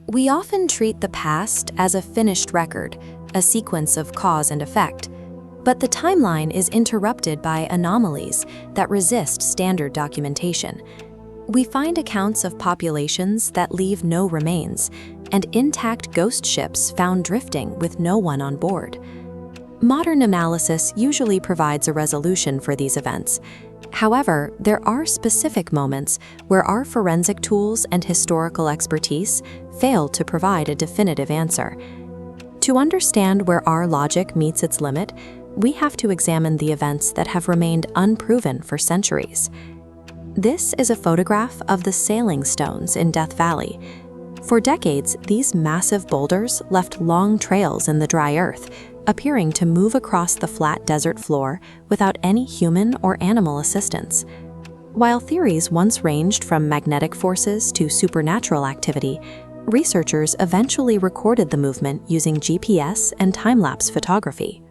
We often treat the past as a finished record, a sequence of cause and effect, but the timeline is interrupted by anomalies that resist standard documentation. We find accounts of populations that leave no remains, and intact ghost ships found drifting with no one on board. Modern analysis usually provides a resolution for these events. However, there are specific moments where our forensic tools and historical expertise fail to provide a definitive answer. To understand where our logic meets its limit, we have to examine the events that have remained unproven for centuries. This is a photograph of the sailing stones in Death Valley. For decades, these massive boulders left long trails in the dry earth, appearing to move across the flat desert floor without any human or animal assistance. While theories once ranged from magnetic forces to supernatural activity, researchers eventually recorded the movement using GPS and time-lapse photography.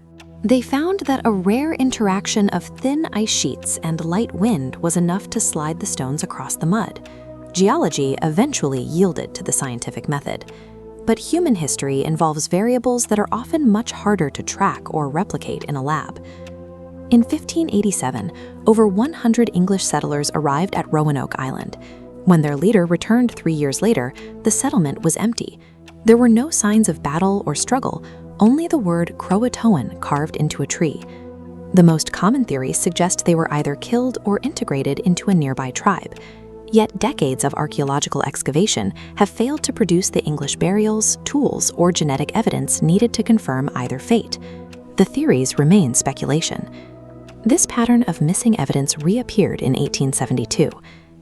They found that a rare interaction of thin ice sheets and light wind was enough to slide the stones across the mud. Geology eventually yielded to the scientific method. But human history involves variables that are often much harder to track or replicate in a lab. In 1587, over 100 English settlers arrived at Roanoke Island. When their leader returned 3 years later, the settlement was empty. There were no signs of battle or struggle, only the word Croatoan carved into a tree. The most common theories suggest they were either killed or integrated into a nearby tribe. Yet decades of archaeological excavation have failed to produce the English burials, tools, or genetic evidence needed to confirm either fate. The theories remain speculation. This pattern of missing evidence reappeared in 1872.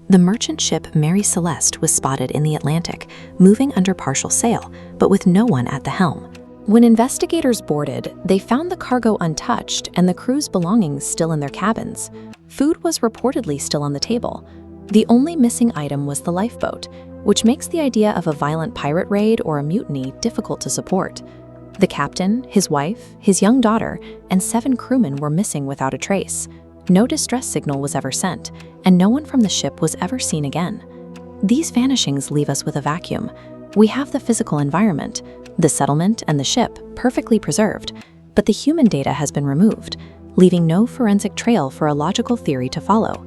The merchant ship Mary Celeste was spotted in the Atlantic, moving under partial sail, but with no one at the helm. When investigators boarded, they found the cargo untouched and the crew's belongings still in their cabins. Food was reportedly still on the table. The only missing item was the lifeboat, which makes the idea of a violent pirate raid or a mutiny difficult to support. The captain, his wife, his young daughter, and 7 crewmen were missing without a trace. No distress signal was ever sent, and no one from the ship was ever seen again. These vanishings leave us with a vacuum. We have the physical environment, the settlement and the ship perfectly preserved, but the human data has been removed, leaving no forensic trail for a logical theory to follow.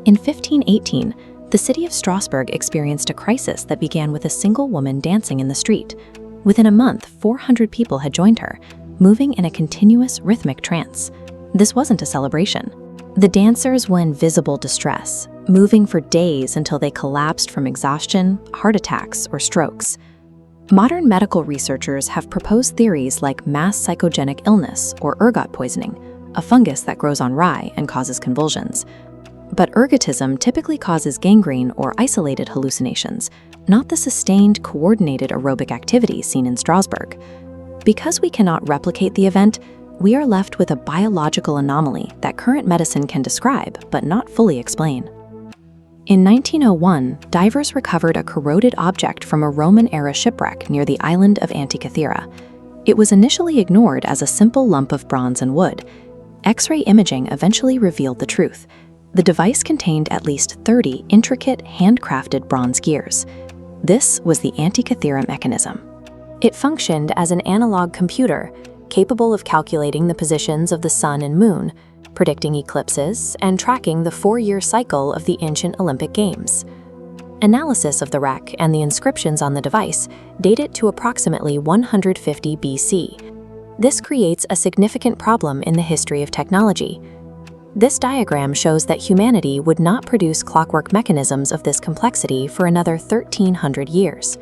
In 1518, the city of Strasbourg experienced a crisis that began with a single woman dancing in the street. Within a month, 400 people had joined her, moving in a continuous rhythmic trance. This wasn't a celebration. The dancers were in visible distress, moving for days until they collapsed from exhaustion, heart attacks, or strokes. Modern medical researchers have proposed theories like mass psychogenic illness or ergot poisoning, a fungus that grows on rye and causes convulsions. But ergotism typically causes gangrene or isolated hallucinations, not the sustained, coordinated aerobic activity seen in Strasbourg. Because we cannot replicate the event, we are left with a biological anomaly that current medicine can describe but not fully explain. In 1901, divers recovered a corroded object from a Roman-era shipwreck near the island of Antikythera. It was initially ignored as a simple lump of bronze and wood. X-ray imaging eventually revealed the truth. The device contained at least 30 intricate, handcrafted bronze gears. This was the Antikythera Mechanism. It functioned as an analog computer, capable of calculating the positions of the sun and moon, predicting eclipses, and tracking the 4-year cycle of the ancient Olympic Games. Analysis of the wreck and the inscriptions on the device date it to approximately 150 BC. This creates a significant problem in the history of technology. This diagram shows that humanity would not produce clockwork mechanisms of this complexity for another 1,300 years.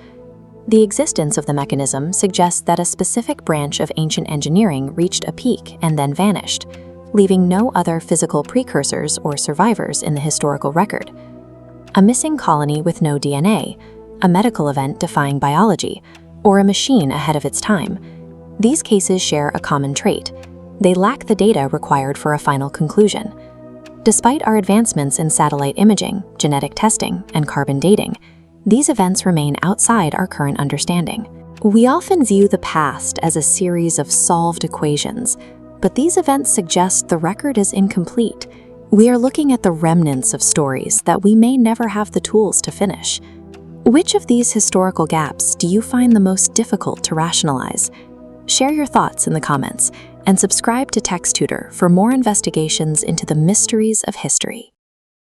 The existence of the mechanism suggests that a specific branch of ancient engineering reached a peak and then vanished, leaving no other physical precursors or survivors in the historical record. A missing colony with no DNA, a medical event defying biology, or a machine ahead of its time. These cases share a common trait. They lack the data required for a final conclusion. Despite our advancements in satellite imaging, genetic testing, and carbon dating, these events remain outside our current understanding. We often view the past as a series of solved equations, but these events suggest the record is incomplete. We are looking at the remnants of stories that we may never have the tools to finish. Which of these historical gaps do you find the most difficult to rationalize? Share your thoughts in the comments and subscribe to Text Tutor for more investigations into the mysteries of history.